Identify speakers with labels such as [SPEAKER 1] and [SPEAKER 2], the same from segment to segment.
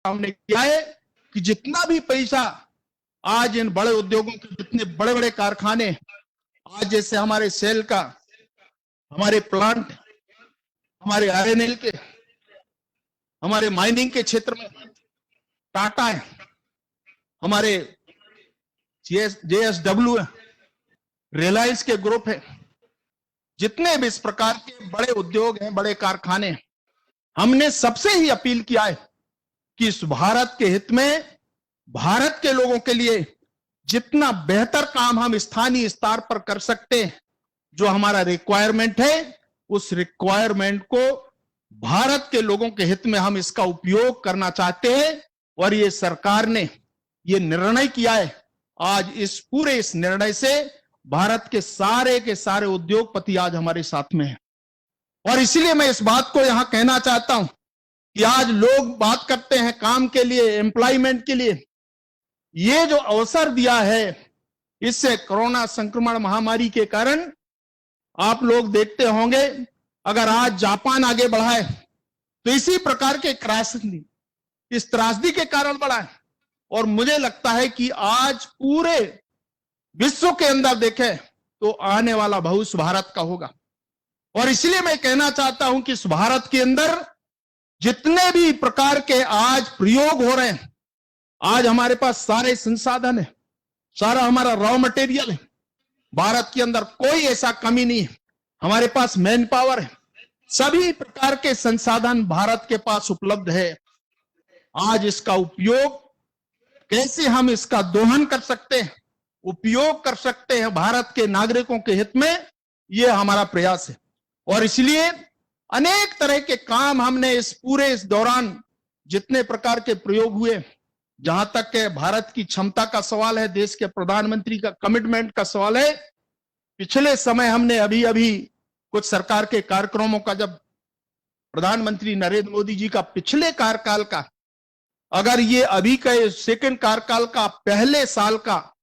[SPEAKER 1] हमने किया है कि जितना भी पैसा आज इन बड़े उद्योगों के, जितने बड़े बड़े कारखाने आज जैसे हमारे सेल का, हमारे प्लांट, हमारे आईएनएल के, हमारे माइनिंग के क्षेत्र में टाटा है, हमारे जेएसडब्ल्यू है, रिलायंस के ग्रुप है, जितने भी इस प्रकार के बड़े उद्योग हैं, बड़े कारखाने, हमने सबसे ही अपील किया है कि इस भारत के हित में, भारत के लोगों के लिए जितना बेहतर काम हम स्थानीय स्तर पर कर सकते हैं, जो हमारा रिक्वायरमेंट है, उस रिक्वायरमेंट को भारत के लोगों के हित में हम इसका उपयोग करना चाहते हैं। और ये सरकार ने ये निर्णय किया है। आज इस निर्णय से भारत के सारे उद्योगपति आज हमारे साथ में हैं। और इसलिए मैं इस बात को यहां कहना चाहता हूं कि आज लोग बात करते हैं काम के लिए, एम्प्लॉयमेंट के लिए। ये जो अवसर दिया है, इससे कोरोना संक्रमण महामारी के कारण आप लोग देखते होंगे, अगर आज जापान आगे बढ़ा है तो इसी प्रकार के त्रासदी, इस त्रासदी के कारण बढ़ा है। और मुझे लगता है कि आज पूरे विश्व के अंदर देखें तो आने वाला भविष्य भारत का होगा। और इसलिए मैं कहना चाहता हूं कि इस भारत के अंदर जितने भी प्रकार के आज प्रयोग हो रहे हैं, आज हमारे पास सारे संसाधन है, सारा हमारा रॉ मटेरियल है, भारत के अंदर कोई ऐसा कमी नहीं है, हमारे पास मैन पावर है, सभी प्रकार के संसाधन भारत के पास उपलब्ध है। आज इसका उपयोग कैसे हम इसका दोहन कर सकते हैं, उपयोग कर सकते हैं भारत के नागरिकों के हित में, यह हमारा प्रयास है। और इसलिए अनेक तरह के काम हमने इस दौरान जितने प्रकार के प्रयोग हुए, जहां तक के भारत की क्षमता का सवाल है, देश के प्रधानमंत्री का कमिटमेंट का सवाल है, पिछले समय हमने अभी कुछ सरकार के कार्यक्रमों का, जब प्रधानमंत्री नरेंद्र मोदी जी का पिछले कार्यकाल का, अगर ये अभी का सेकंड कार्यकाल का पहले साल का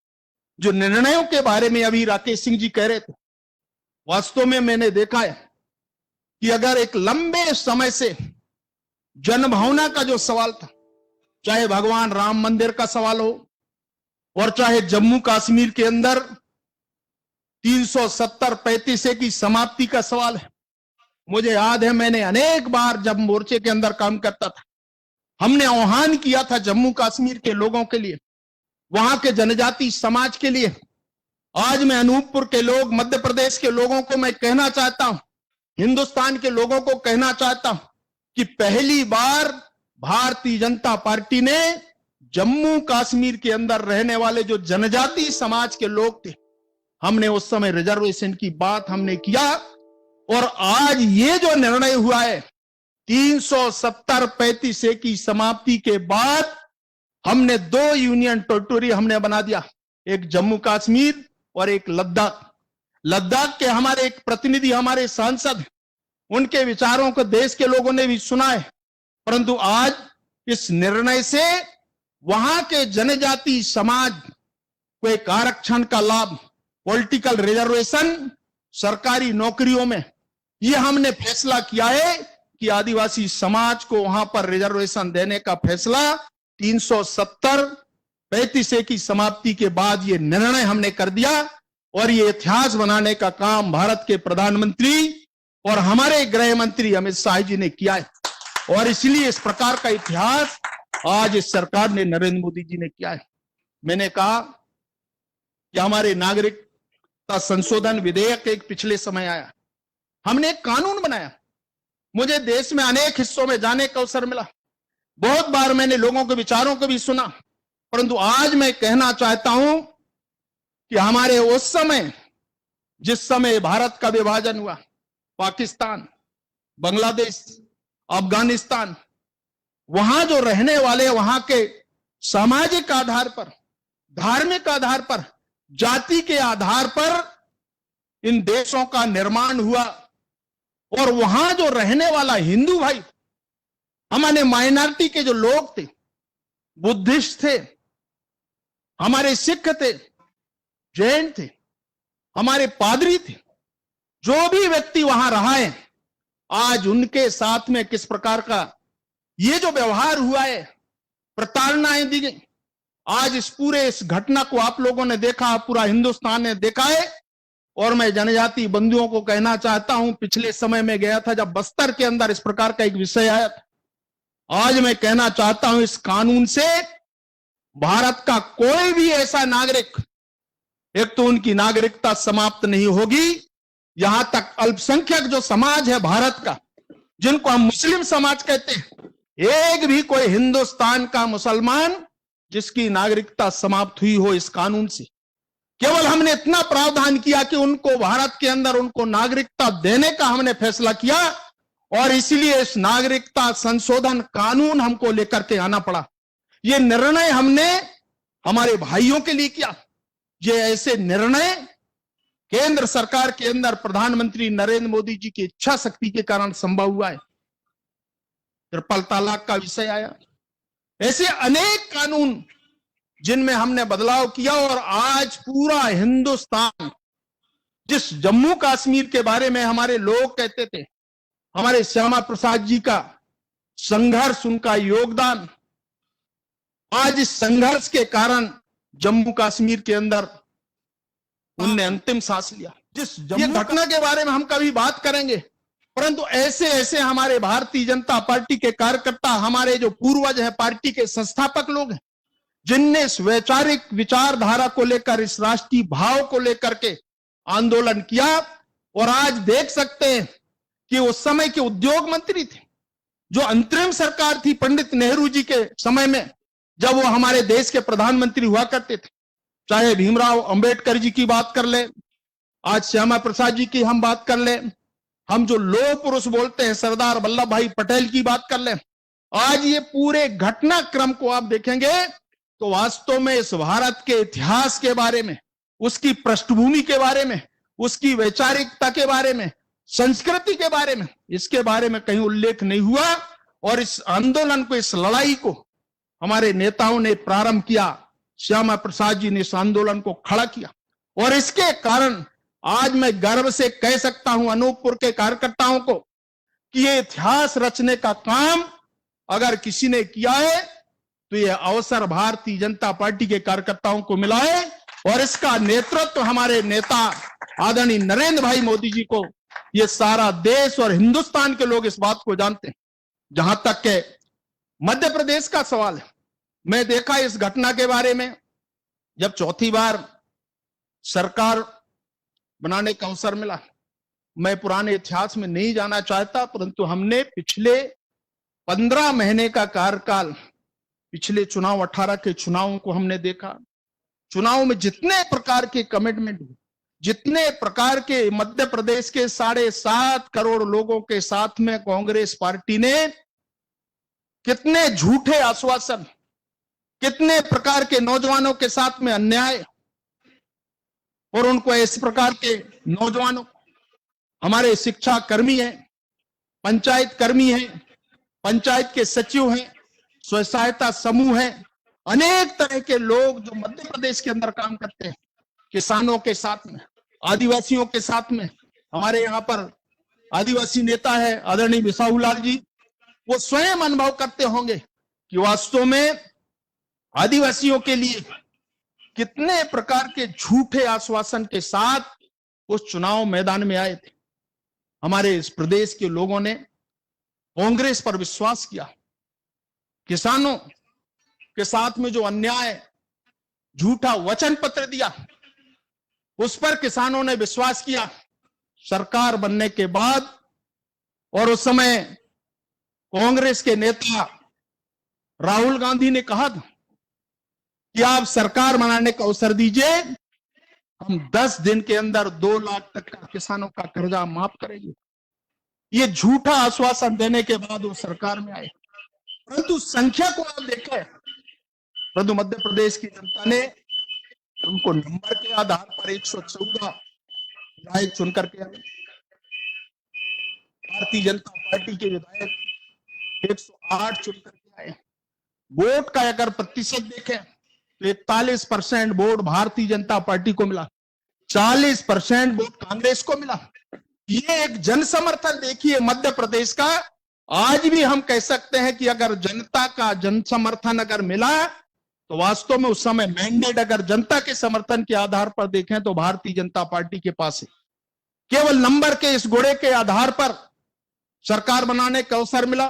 [SPEAKER 1] जो निर्णयों के बारे में अभी राकेश सिंह जी कह रहे थे, वास्तव में मैंने देखा है कि अगर एक लंबे समय से जनभावना का जो सवाल था, चाहे भगवान राम मंदिर का सवाल हो और चाहे जम्मू कश्मीर के अंदर 370-35 की समाप्ति का सवाल है। मुझे याद है, मैंने अनेक बार जब मोर्चे के अंदर काम करता था, हमने आह्वान किया था जम्मू कश्मीर के लोगों के लिए, वहां के जनजाति समाज के लिए। आज मैं अनूपपुर के लोग, मध्य प्रदेश के लोगों को मैं कहना चाहता हूं, हिंदुस्तान के लोगों को कहना चाहता हूं कि पहली बार भारतीय जनता पार्टी ने जम्मू कश्मीर के अंदर रहने वाले जो जनजाति समाज के लोग थे, हमने उस समय रिजर्वेशन की बात हमने किया। और आज ये जो निर्णय हुआ है 370-35 की समाप्ति के बाद, हमने 2 यूनियन टेरिटरी हमने बना दिया, एक जम्मू कश्मीर और एक लद्दाख। लद्दाख के हमारे एक प्रतिनिधि, हमारे सांसद, उनके विचारों को देश के लोगों ने भी सुना है, परंतु आज इस निर्णय से वहां के जनजाति समाज को एक आरक्षण का लाभ, पॉलिटिकल रिजर्वेशन सरकारी नौकरियों में, यह हमने फैसला किया है कि आदिवासी समाज को वहां पर रिजर्वेशन देने का फैसला 370-35 की समाप्ति के बाद ये निर्णय हमने कर दिया। और ये इतिहास बनाने का काम भारत के प्रधानमंत्री और हमारे गृह मंत्री अमित शाह जी ने किया है। और इसलिए इस प्रकार का इतिहास आज इस सरकार ने, नरेंद्र मोदी जी ने किया है। मैंने कहा कि हमारे नागरिकता संशोधन विधेयक एक पिछले समय आया, हमने एक कानून बनाया। मुझे देश में अनेक हिस्सों में जाने का अवसर मिला, बहुत बार मैंने लोगों के विचारों को भी सुना, परंतु आज मैं कहना चाहता हूं कि हमारे उस समय, जिस समय भारत का विभाजन हुआ, पाकिस्तान, बांग्लादेश, अफगानिस्तान, वहां जो रहने वाले, वहां के सामाजिक आधार पर, धार्मिक आधार पर, जाति के आधार पर इन देशों का निर्माण हुआ। और वहां जो रहने वाला हिंदू भाई, हमारे माइनॉरिटी के जो लोग थे, बुद्धिस्ट थे, हमारे सिख थे, जैन थे, हमारे पादरी थे, जो भी व्यक्ति वहां रहा है, आज उनके साथ में किस प्रकार का ये जो व्यवहार हुआ है, प्रताड़नाएं दी गई। आज इस घटना को आप लोगों ने देखा, पूरा हिंदुस्तान ने देखा है। और मैं जनजाति बंधुओं को कहना चाहता हूं, पिछले समय में गया था जब बस्तर के अंदर इस प्रकार का एक विषय आया था। आज मैं कहना चाहता हूं, इस कानून से भारत का कोई भी ऐसा नागरिक, एक तो उनकी नागरिकता समाप्त नहीं होगी, यहां तक अल्पसंख्यक जो समाज है भारत का, जिनको हम मुस्लिम समाज कहते हैं, एक भी कोई हिंदुस्तान का मुसलमान जिसकी नागरिकता समाप्त हुई हो इस कानून से, केवल हमने इतना प्रावधान किया कि उनको भारत के अंदर उनको नागरिकता देने का हमने फैसला किया। और इसलिए इस नागरिकता संशोधन कानून हमको लेकर के आना पड़ा। ये निर्णय हमने हमारे भाइयों के लिए किया। ये ऐसे निर्णय केंद्र सरकार के अंदर प्रधानमंत्री नरेंद्र मोदी जी की इच्छा शक्ति के कारण संभव हुआ है। ट्रिपल तलाक का विषय आया, ऐसे अनेक कानून जिनमें हमने बदलाव किया। और आज पूरा हिंदुस्तान, जिस जम्मू कश्मीर के बारे में हमारे लोग कहते थे, हमारे श्यामा प्रसाद जी का संघर्ष, उनका योगदान, आज इस संघर्ष के कारण जम्मू कश्मीर के अंदर उनने अंतिम सांस लिया। ये घटना के बारे में हम कभी बात करेंगे, परंतु ऐसे ऐसे हमारे भारतीय जनता पार्टी के कार्यकर्ता, हमारे जो पूर्वज हैं, पार्टी के संस्थापक लोग हैं, जिनने इस वैचारिक विचारधारा को लेकर, इस राष्ट्रीय भाव को लेकर के आंदोलन किया। और आज देख सकते हैं कि उस समय के उद्योग मंत्री थे, जो अंतरिम सरकार थी पंडित नेहरू जी के समय में, जब वो हमारे देश के प्रधानमंत्री हुआ करते थे, चाहे भीमराव अंबेडकर जी की बात कर ले, आज श्यामा प्रसाद जी की हम बात कर ले, हम जो लौह पुरुष बोलते हैं सरदार वल्लभ भाई पटेल की बात कर ले, आज ये पूरे घटनाक्रम को आप देखेंगे तो वास्तव में इस भारत के इतिहास के बारे में, उसकी पृष्ठभूमि के बारे में, उसकी वैचारिकता के बारे में, संस्कृति के बारे में, इसके बारे में कहीं उल्लेख नहीं हुआ। और इस आंदोलन को, इस लड़ाई को हमारे नेताओं ने प्रारंभ किया, श्यामा प्रसाद जी ने इस आंदोलन को खड़ा किया। और इसके कारण आज मैं गर्व से कह सकता हूं अनूपपुर के कार्यकर्ताओं को कि ये इतिहास रचने का काम अगर किसी ने किया है तो ये अवसर भारतीय जनता पार्टी के कार्यकर्ताओं को मिला है। और इसका नेतृत्व हमारे नेता आदरणीय नरेंद्र भाई मोदी जी को, ये सारा देश और हिंदुस्तान के लोग इस बात को जानते हैं। जहां तक के मध्य प्रदेश का सवाल है, मैं देखा इस घटना के बारे में, जब चौथी बार सरकार बनाने का अवसर मिला, मैं पुराने इतिहास में नहीं जाना चाहता, परंतु हमने पिछले 15 महीने का कार्यकाल, पिछले चुनाव 18 के चुनावों को हमने देखा। चुनाव में जितने प्रकार के कमिटमेंट, जितने प्रकार के मध्य प्रदेश के 7.5 करोड़ लोगों के साथ में कांग्रेस पार्टी ने कितने झूठे आश्वासन, कितने प्रकार के नौजवानों के साथ में अन्याय, और उनको इस प्रकार के नौजवानों, हमारे शिक्षा कर्मी हैं, पंचायत कर्मी हैं, पंचायत के सचिव हैं, स्व सहायता समूह हैं, अनेक तरह के लोग जो मध्य प्रदेश के अंदर काम करते हैं, किसानों के साथ में, आदिवासियों के साथ में। हमारे यहाँ पर आदिवासी नेता है आदरणीय बिसाहूलाल जी, वो स्वयं अनुभव करते होंगे कि वास्तव में आदिवासियों के लिए कितने प्रकार के झूठे आश्वासन के साथ उस चुनाव मैदान में आए थे। हमारे इस प्रदेश के लोगों ने कांग्रेस पर विश्वास किया। किसानों के साथ में जो अन्याय, झूठा वचन पत्र दिया, उस पर किसानों ने विश्वास किया। सरकार बनने के बाद, और उस समय कांग्रेस के नेता राहुल गांधी ने कहा था कि आप सरकार बनाने का अवसर दीजिए, हम 10 दिन के अंदर 2 लाख तक का किसानों का कर्जा माफ करेंगे। ये झूठा आश्वासन देने के बाद वो सरकार में आए, परंतु संख्या को आप देखें, परंतु मध्य प्रदेश की जनता ने उनको नंबर के आधार पर 114 विधायक चुनकर के आए। भारतीय जनता पार्टी के विधायक 108 चुनकर के आए। वोट का अगर प्रतिशत देखें तो 41% वोट भारतीय जनता पार्टी को मिला, 40% वोट कांग्रेस को मिला। ये एक जन समर्थन देखिए मध्य प्रदेश का, आज भी हम कह सकते हैं कि अगर जनता का जन समर्थन अगर मिला तो वास्तव में उस समय मैंडेट अगर जनता के समर्थन के आधार पर देखें तो भारतीय जनता पार्टी के पास है। केवल नंबर के इस घोड़े के आधार पर सरकार बनाने का अवसर मिला,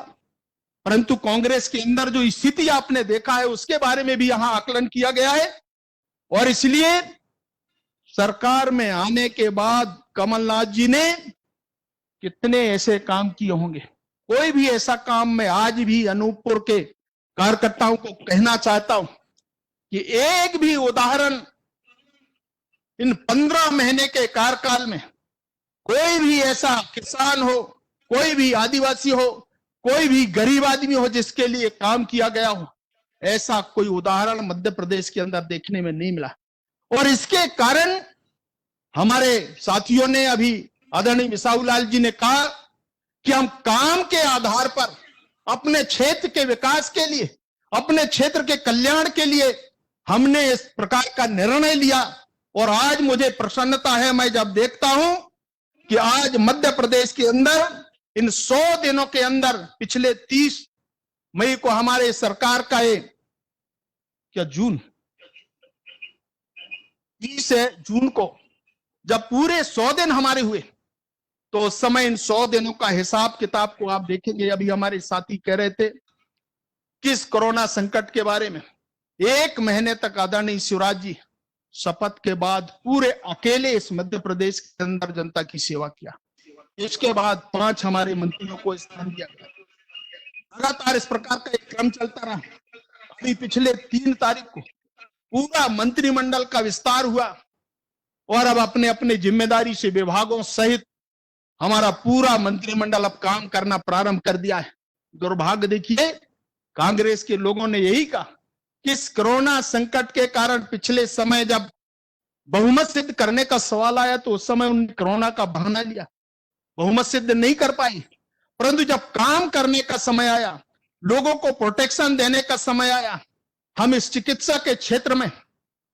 [SPEAKER 1] परंतु कांग्रेस के अंदर जो स्थिति आपने देखा है उसके बारे में भी यहां आकलन किया गया है। और इसलिए सरकार में आने के बाद कमलनाथ जी ने कितने ऐसे काम किए होंगे, कोई भी ऐसा काम मैं आज भी अनूपपुर के कार्यकर्ताओं को कहना चाहता हूं कि एक भी उदाहरण इन 15 महीने के कार्यकाल में कोई भी ऐसा किसान हो, कोई भी आदिवासी हो, कोई भी गरीब आदमी हो जिसके लिए काम किया गया हो, ऐसा कोई उदाहरण मध्य प्रदेश के अंदर देखने में नहीं मिला। और इसके कारण हमारे साथियों ने, अभी आदरणीय बिसाहूलाल जी ने कहा कि हम काम के आधार पर अपने क्षेत्र के विकास के लिए, अपने क्षेत्र के कल्याण के लिए हमने इस प्रकार का निर्णय लिया। और आज मुझे प्रसन्नता है, मैं जब देखता हूं कि आज मध्य प्रदेश के अंदर इन 100 दिनों के अंदर पिछले 30 मई को हमारे सरकार का जून 30 जून को जब पूरे 100 दिन हमारे हुए तो उस समय इन 100 दिनों का हिसाब किताब को आप देखेंगे। अभी हमारे साथी कह रहे थे किस कोरोना संकट के बारे में, 1 महीने तक आदरणीय शिवराज जी शपथ के बाद पूरे अकेले इस मध्य प्रदेश के अंदर जनता की सेवा किया। इसके बाद 5 हमारे मंत्रियों को स्थान दिया गया। लगातार इस प्रकार का एक क्रम चलता रहा। अभी पिछले 3 तारीख को पूरा मंत्रिमंडल का विस्तार हुआ और अब अपने अपने जिम्मेदारी से विभागों सहित हमारा पूरा मंत्रिमंडल अब काम करना प्रारंभ कर दिया है। दुर्भाग्य देखिए, कांग्रेस के लोगों ने यही कहा कि इस कोरोना संकट के कारण पिछले समय जब बहुमत सिद्ध करने का सवाल आया तो उस समय उन्होंने कोरोना का बहाना लिया, बहुमत सिद्ध नहीं कर पाई। परंतु जब काम करने का समय आया, लोगों को प्रोटेक्शन देने का समय आया, हम इस चिकित्सा के क्षेत्र में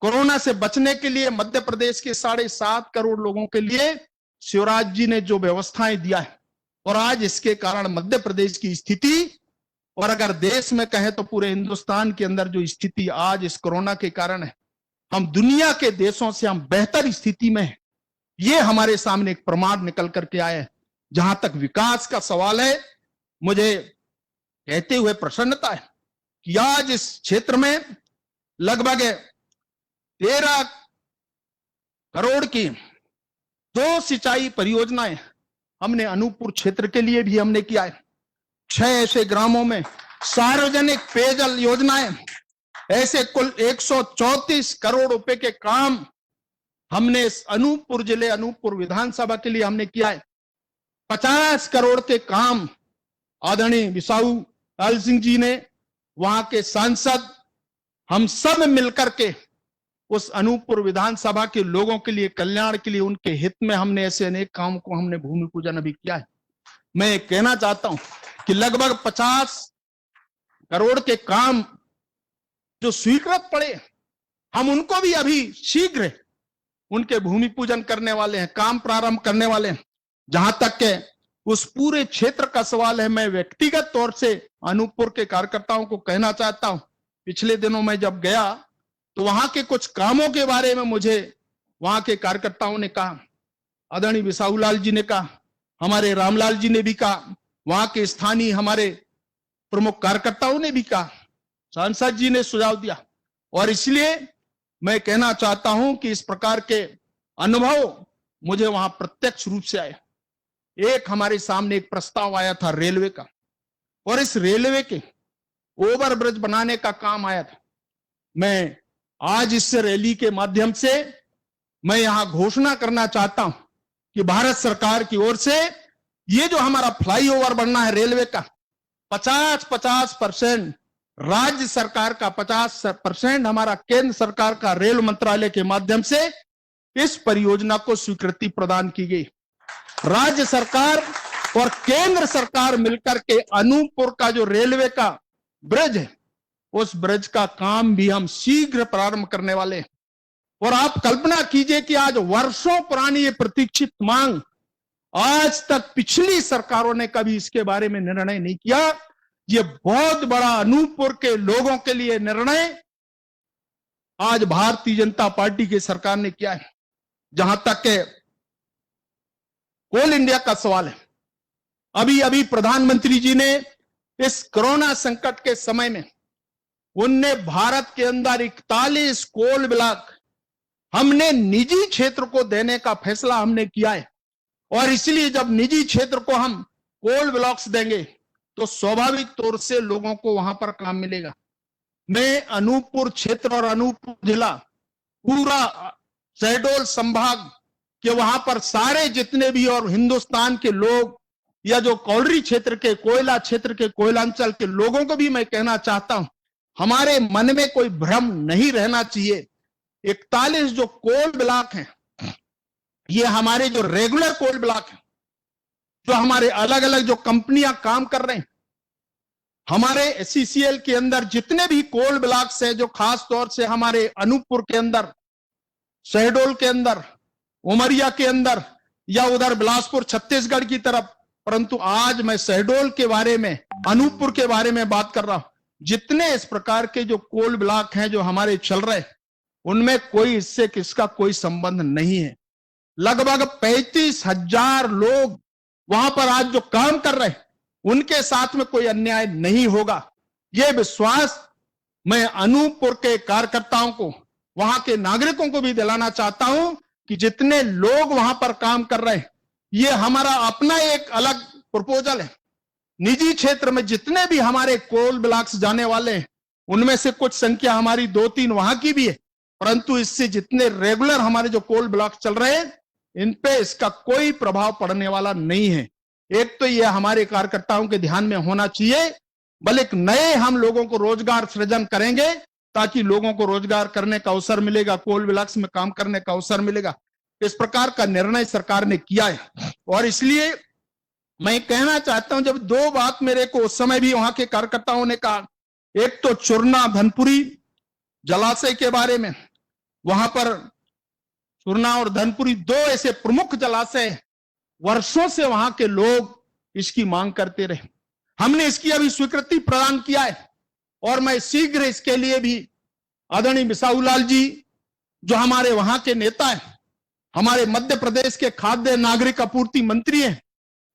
[SPEAKER 1] कोरोना से बचने के लिए मध्य प्रदेश के 7.5 करोड़ लोगों के लिए शिवराज जी ने जो व्यवस्थाएं दिया है, और आज इसके कारण मध्य प्रदेश की स्थिति, और अगर देश में कहें तो पूरे हिंदुस्तान के अंदर जो स्थिति आज इस कोरोना के कारण है, हम दुनिया के देशों से हम बेहतर स्थिति में हैं। ये हमारे सामने एक प्रमाण निकल करके आए हैं। जहां तक विकास का सवाल है, मुझे कहते हुए प्रसन्नता है कि आज इस क्षेत्र में लगभग 13 करोड़ की 2 सिंचाई परियोजनाएं हमने अनूपपुर क्षेत्र के लिए भी हमने किया है। 6 ऐसे ग्रामों में सार्वजनिक पेयजल योजनाएं, ऐसे कुल 134 करोड़ रुपए के काम हमने इस अनूपपुर जिले, अनूपपुर विधानसभा के लिए हमने किया है। 50 करोड़ के काम आदरणीय बिसाहूलाल सिंह जी ने, वहां के सांसद, हम सब मिलकर के उस अनूपपुर विधानसभा के लोगों के लिए, कल्याण के लिए, उनके हित में हमने ऐसे अनेक काम को हमने भूमि पूजन अभी किया है। मैं कहना चाहता हूं कि लगभग 50 करोड़ के काम जो स्वीकृत पड़े, हम उनको भी अभी शीघ्र उनके भूमि पूजन करने वाले हैं, काम प्रारंभ करने वाले हैं। जहां तक के उस पूरे क्षेत्र का सवाल है, मैं व्यक्तिगत तौर से अनूपपुर के कार्यकर्ताओं को कहना चाहता हूं, पिछले दिनों में जब गया तो वहां के कुछ कामों के बारे में मुझे वहां के कार्यकर्ताओं ने कहा, आदरणीय बिसाहूलाल जी ने कहा, हमारे रामलाल जी ने भी कहा, वहां के स्थानीय हमारे प्रमुख कार्यकर्ताओं ने भी कहा, सांसद जी ने सुझाव दिया। और इसलिए मैं कहना चाहता हूं कि इस प्रकार के अनुभव मुझे वहां प्रत्यक्ष रूप से आए। एक हमारे सामने एक प्रस्ताव आया था रेलवे का, और इस रेलवे के ओवरब्रिज बनाने का काम आया था। मैं आज इस रैली के माध्यम से मैं यहां घोषणा करना चाहता हूं कि भारत सरकार की ओर से ये जो हमारा फ्लाईओवर बनना है रेलवे का, 50% राज्य सरकार का, 50% हमारा केंद्र सरकार का रेल मंत्रालय के माध्यम से इस परियोजना को स्वीकृति प्रदान की गई। राज्य सरकार और केंद्र सरकार मिलकर के अनूपपुर का जो रेलवे का ब्रिज है, उस ब्रिज का काम भी हम शीघ्र प्रारंभ करने वाले हैं। और आप कल्पना कीजिए कि आज वर्षों पुरानी ये प्रतीक्षित मांग आज तक पिछली सरकारों ने कभी इसके बारे में निर्णय नहीं किया। ये बहुत बड़ा अनूपपुर के लोगों के लिए निर्णय आज भारतीय जनता पार्टी की सरकार ने किया है। जहां तक के कोल इंडिया का सवाल है, अभी अभी प्रधानमंत्री जी ने इस कोरोना संकट के समय में उनने भारत के अंदर 41 कोल ब्लॉक हमने निजी क्षेत्र को देने का फैसला हमने किया है। और इसलिए जब निजी क्षेत्र को हम कोल ब्लॉक्स देंगे तो स्वाभाविक तौर से लोगों को वहां पर काम मिलेगा। मैं अनूपपुर क्षेत्र और अनूपपुर जिला, पूरा शहडोल संभाग के वहां पर सारे जितने भी और हिंदुस्तान के लोग या जो कौलरी क्षेत्र के, कोयला क्षेत्र के, कोयलांचल के लोगों को भी मैं कहना चाहता हूं, हमारे मन में कोई भ्रम नहीं रहना चाहिए। 41 जो कोल ब्लॉक हैं, ये हमारे जो रेगुलर कोल ब्लॉक हैं, जो हमारे अलग अलग जो कंपनियां काम कर रहे हैं, हमारे एससीसीएल के अंदर जितने भी कोल ब्लॉक्स हैं, जो खास तौर से हमारे अनूपपुर के अंदर, शहडोल के अंदर, उमरिया के अंदर या उधर बिलासपुर छत्तीसगढ़ की तरफ, परंतु आज मैं शहडोल के बारे में, अनूपपुर के बारे में बात कर रहा हूं। जितने इस प्रकार के जो कोल ब्लॉक हैं जो हमारे चल रहे हैं, उनमें कोई इससे किसका कोई संबंध नहीं है। लगभग 35,000 लोग वहां पर आज जो काम कर रहे हैं, उनके साथ में कोई अन्याय नहीं होगा। यह विश्वास मैं अनूपपुर के कार्यकर्ताओं को, वहां के नागरिकों को भी दिलाना चाहता हूं कि जितने लोग वहां पर काम कर रहे हैं, ये हमारा अपना एक अलग प्रपोजल है। निजी क्षेत्र में जितने भी हमारे कोल ब्लॉक्स जाने वाले हैं, उनमें से कुछ संख्या हमारी 2-3 वहां की भी है, परंतु इससे जितने रेगुलर हमारे जो कोल ब्लॉक चल रहे हैं, इन पे इसका कोई प्रभाव पड़ने वाला नहीं है। एक तो यह हमारे कार्यकर्ताओं के ध्यान में होना चाहिए, बल्कि नए हम लोगों को रोजगार सृजन करेंगे ताकि लोगों को रोजगार करने का अवसर मिलेगा, कोल ब्लॉक्स में काम करने का अवसर मिलेगा। इस प्रकार का निर्णय सरकार ने किया है। और इसलिए मैं कहना चाहता हूं, जब 2 बात मेरे को उस समय भी वहां के कार्यकर्ताओं ने कहा, एक तो चुरना धनपुरी जलाशय के बारे में, वहां पर चुरना और धनपुरी 2 ऐसे प्रमुख जलाशय, वर्षों से वहां के लोग इसकी मांग करते रहे। हमने इसकी अभी स्वीकृति प्रदान किया है और मैं शीघ्र इसके लिए भी आदरणीय बिसाहूलाल जी, जो हमारे वहां के नेता हैं, हमारे मध्य प्रदेश के खाद्य नागरिक आपूर्ति मंत्री हैं,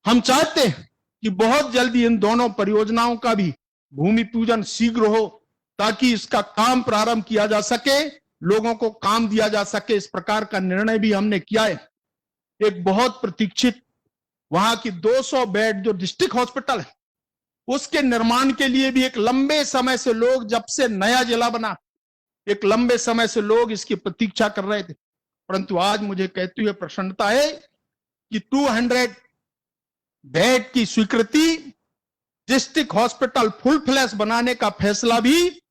[SPEAKER 1] हम चाहते हैं कि बहुत जल्दी इन दोनों परियोजनाओं का भी भूमि पूजन शीघ्र हो, ताकि इसका काम प्रारंभ किया जा सके, लोगों को काम दिया जा सके। इस प्रकार का निर्णय भी हमने किया है। एक बहुत प्रतीक्षित वहां की 200 बेड जो डिस्ट्रिक्ट हॉस्पिटल है, उसके निर्माण के लिए भी एक लंबे समय से लोग, जब से नया जिला बना, एक लंबे समय से लोग इसकी प्रतीक्षा कर रहे थे। परंतु आज मुझे कहते हुए प्रसन्नता है कि 200 बेड की स्वीकृति, डिस्ट्रिक्ट हॉस्पिटल फुल फ्लैश बनाने का फैसला भी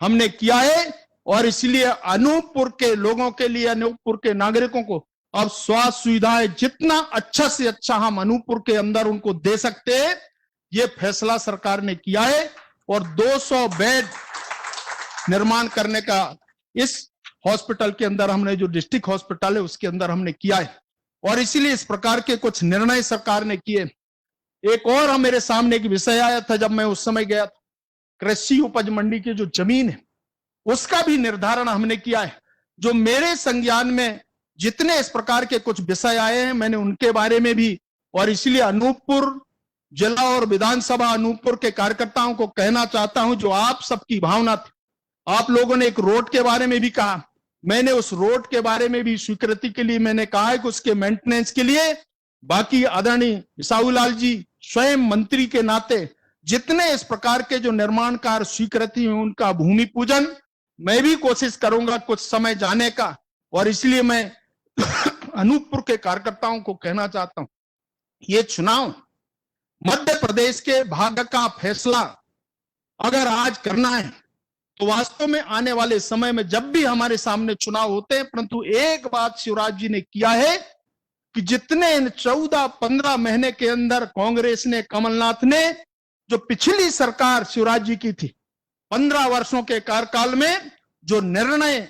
[SPEAKER 1] हमने किया है। और इसलिए अनूपपुर के लोगों के लिए, अनूपपुर के नागरिकों को अब स्वास्थ्य सुविधाएं जितना अच्छा से अच्छा हम अनूपपुर के अंदर उनको दे सकते हैं, ये फैसला सरकार ने किया है। और 200 बेड निर्माण करने का इस हॉस्पिटल के अंदर, हमने जो डिस्ट्रिक्ट हॉस्पिटल है उसके अंदर हमने किया है। और इसीलिए इस प्रकार के कुछ निर्णय सरकार ने किए। एक और मेरे सामने एक विषय आया था जब मैं उस समय गया था, कृषि उपज मंडी की जो जमीन है उसका भी निर्धारण हमने किया है। जो मेरे संज्ञान में जितने इस प्रकार के कुछ विषय आए हैं, मैंने उनके बारे में भी, और इसलिए अनूपपुर जिला और विधानसभा अनूपपुर के कार्यकर्ताओं को कहना चाहता हूं, जो आप सबकी भावना थी, आप लोगों ने एक रोड के बारे में भी कहा, मैंने उस रोड के बारे में भी स्वीकृति के लिए मैंने कहा है कि उसके मेंटेनेंस के लिए, बाकी आदरणीय बिसाहूलाल जी स्वयं मंत्री के नाते जितने इस प्रकार के जो निर्माण कार्य स्वीकृति है, उनका भूमि पूजन मैं भी कोशिश करूंगा कुछ समय जाने का। और इसलिए मैं अनूपपुर के कार्यकर्ताओं को कहना चाहता हूं, ये चुनाव मध्य प्रदेश के भाग्य का फैसला अगर आज करना है तो वास्तव में आने वाले समय में जब भी हमारे सामने चुनाव होते हैं, परंतु एक बात शिवराज जी ने किया है कि जितने 14-15 महीने के अंदर कांग्रेस ने, कमलनाथ ने, जो पिछली सरकार शिवराज जी की थी, 15 वर्षों के कार्यकाल में जो निर्णय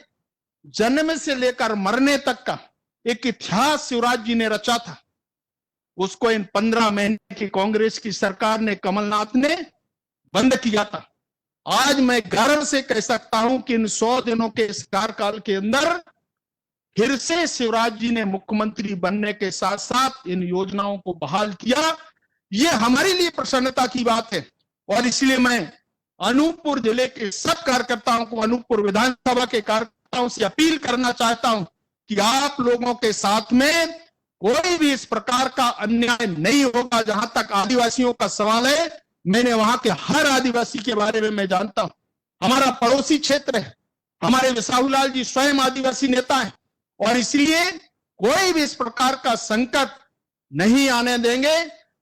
[SPEAKER 1] जन्म से लेकर मरने तक का एक इतिहास शिवराज जी ने रचा था, उसको इन 15 महीने की कांग्रेस की सरकार ने, कमलनाथ ने बंद किया था। आज मैं गर्व से कह सकता हूं कि इन 100 दिनों के इस कार्यकाल के अंदर फिर से शिवराज जी ने मुख्यमंत्री बनने के साथ साथ इन योजनाओं को बहाल किया। ये हमारे लिए प्रसन्नता की बात है और इसलिए मैं अनूपपुर जिले के सब कार्यकर्ताओं को, अनूपपुर विधानसभा के कार्यकर्ताओं से अपील करना चाहता हूं कि आप लोगों के साथ में कोई भी इस प्रकार का अन्याय नहीं होगा। जहां तक आदिवासियों का सवाल है, मैंने वहां के हर आदिवासी के बारे में मैं जानता हूं। हमारा पड़ोसी क्षेत्र है, हमारे विसाहुलाल जी स्वयं आदिवासी नेता हैं और इसलिए कोई भी इस प्रकार का संकट नहीं आने देंगे।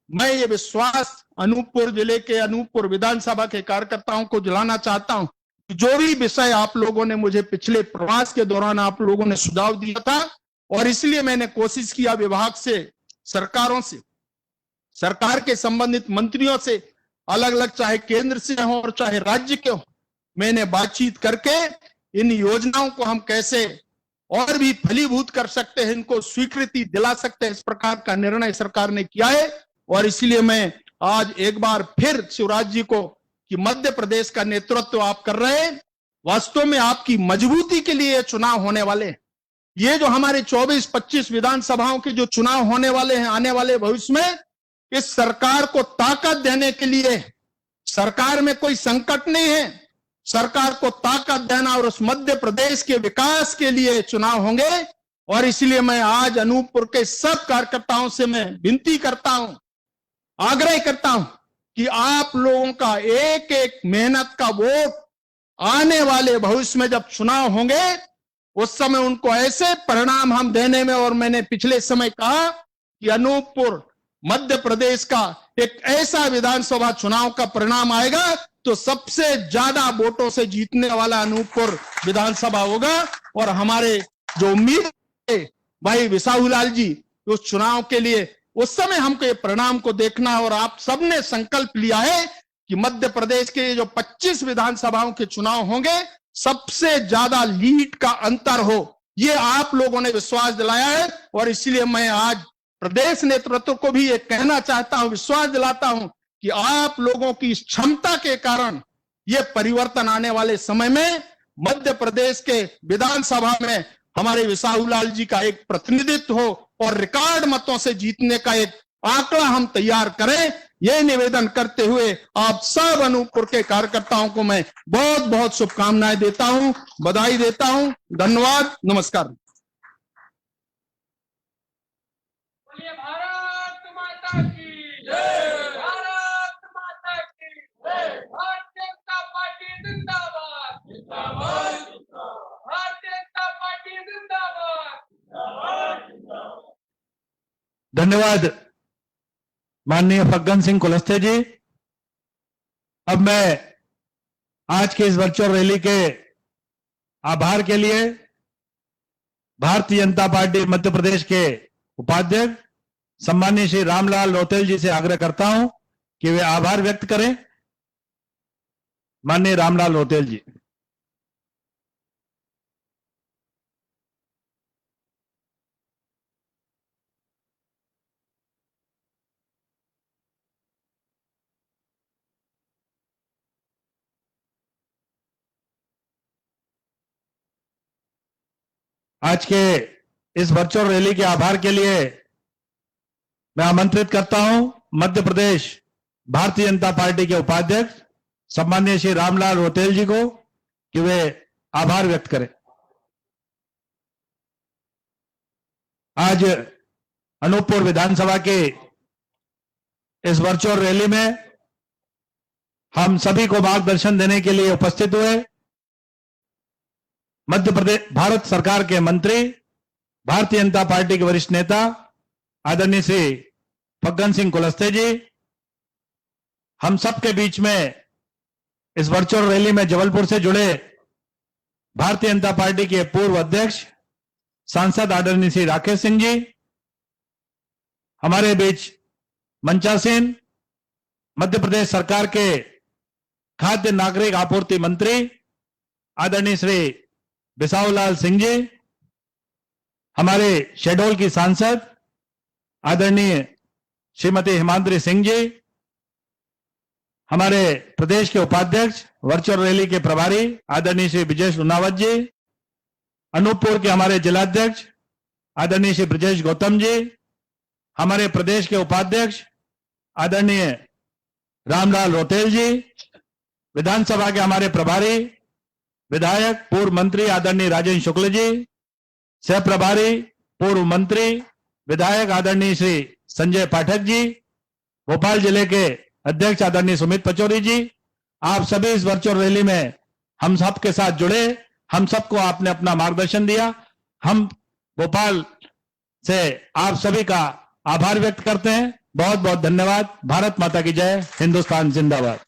[SPEAKER 1] मैं ये विश्वास अनूपपुर जिले के, अनूपपुर विधानसभा के कार्यकर्ताओं को दिलाना चाहता हूं कि जो भी विषय आप लोगों ने मुझे पिछले प्रवास के दौरान आप लोगों ने सुझाव दिया था और इसलिए मैंने कोशिश किया विभाग से, सरकारों से, सरकार के संबंधित मंत्रियों से, अलग अलग चाहे केंद्र से हो और चाहे राज्य के हो, मैंने बातचीत करके इन योजनाओं को हम कैसे और भी फलीभूत कर सकते हैं, इनको स्वीकृति दिला सकते हैं, इस प्रकार का निर्णय सरकार ने किया है। और इसलिए मैं आज एक बार फिर शिवराज जी को कि मध्य प्रदेश का नेतृत्व आप कर रहे हैं, वास्तव में आपकी मजबूती के लिए चुनाव होने वाले हैं। ये जो हमारे 24-25 विधानसभाओं के जो चुनाव होने वाले हैं आने वाले भविष्य में, इस सरकार को ताकत देने के लिए, सरकार में कोई संकट नहीं है, सरकार को ताकत देना और उस मध्य प्रदेश के विकास के लिए चुनाव होंगे। और इसलिए मैं आज अनूपपुर के सब कार्यकर्ताओं से मैं विनती करता हूं, आग्रह करता हूं कि आप लोगों का एक एक मेहनत का वोट आने वाले भविष्य में जब चुनाव होंगे उस समय उनको ऐसे परिणाम हम देने में, और मैंने पिछले समय कहा कि अनूपपुर मध्य प्रदेश का एक ऐसा विधानसभा चुनाव का परिणाम आएगा तो सबसे ज्यादा वोटों से जीतने वाला अनूपपुर विधानसभा होगा। और हमारे जो उम्मीद है भाई विसाहुलाल जी, उस चुनाव के लिए उस समय हमको ये परिणाम को देखना, और आप सबने संकल्प लिया है कि मध्य प्रदेश के जो 25 विधानसभाओं के चुनाव होंगे सबसे ज्यादा लीड का अंतर हो, ये आप लोगों ने विश्वास दिलाया है। और इसलिए मैं आज प्रदेश नेतृत्व को भी ये कहना चाहता हूं, विश्वास दिलाता हूं कि आप लोगों की इस क्षमता के कारण ये परिवर्तन आने वाले समय में मध्य प्रदेश के विधानसभा में हमारे विसाहुलाल जी का एक प्रतिनिधित्व हो और रिकॉर्ड मतों से जीतने का एक आंकड़ा हम तैयार करें। यह निवेदन करते हुए आप सब अनूपपुर के कार्यकर्ताओं को मैं बहुत बहुत शुभकामनाएं देता हूं, बधाई देता हूं। धन्यवाद, नमस्कार।
[SPEAKER 2] भारत माता की जय, भारत माता की जय, भारतीय जनता पार्टी जिंदाबाद, जिंदाबाद, भारतीय जनता पार्टी जिंदाबाद, जिंदाबाद।
[SPEAKER 3] धन्यवाद माननीय फग्गन सिंह कुलस्ते जी। अब मैं आज के इस वर्चुअल रैली के आभार के लिए भारतीय जनता पार्टी मध्य प्रदेश के उपाध्यक्ष सम्माननीय श्री रामलाल रौतेल जी से आग्रह करता हूं कि वे आभार व्यक्त करें। माननीय रामलाल रौतेल जी। आज के इस वर्चुअल रैली के आभार के लिए मैं आमंत्रित करता हूं मध्य प्रदेश भारतीय जनता पार्टी के उपाध्यक्ष सम्माननीय श्री रामलाल रौतेल जी को कि वे आभार व्यक्त करें। आज अनूपपुर विधानसभा के इस वर्चुअल रैली में हम सभी को मार्गदर्शन देने के लिए उपस्थित हुए मध्य प्रदेश भारत सरकार के मंत्री, भारतीय जनता पार्टी के वरिष्ठ नेता आदरणीय श्री फग्गन सिंह कुलस्ते जी। हम सबके बीच में इस वर्चुअल रैली में जबलपुर से जुड़े भारतीय जनता पार्टी के पूर्व अध्यक्ष सांसद आदरणीय श्री राकेश सिंह जी, हमारे बीच मंचासीन मध्य प्रदेश सरकार के खाद्य नागरिक आपूर्ति मंत्री आदरणीय श्री बिसाहुलाल सिंह जी, हमारे शहडोल की सांसद आदरणीय श्रीमती हिमाद्री सिंह जी, हमारे प्रदेश के उपाध्यक्ष वर्चुअल रैली के प्रभारी आदरणीय श्री ब्रिजेश लुनावत जी, अनूपपुर के हमारे जिलाध्यक्ष आदरणीय श्री ब्रजेश गौतम जी, हमारे प्रदेश के उपाध्यक्ष आदरणीय रामलाल रोटेल जी, विधानसभा के हमारे प्रभारी विधायक पूर्व मंत्री आदरणीय राजेंद्र शुक्ल जी, सह प्रभारी पूर्व मंत्री विधायक आदरणीय श्री संजय पाठक जी, भोपाल जिले के अध्यक्ष आदरणीय सुमित पचौरी जी, आप सभी इस वर्चुअल रैली में हम सबके साथ जुड़े, हम सबको आपने अपना मार्गदर्शन दिया। हम भोपाल से आप सभी का आभार व्यक्त करते हैं। बहुत बहुत धन्यवाद। भारत माता की जय। हिंदुस्तान जिंदाबाद।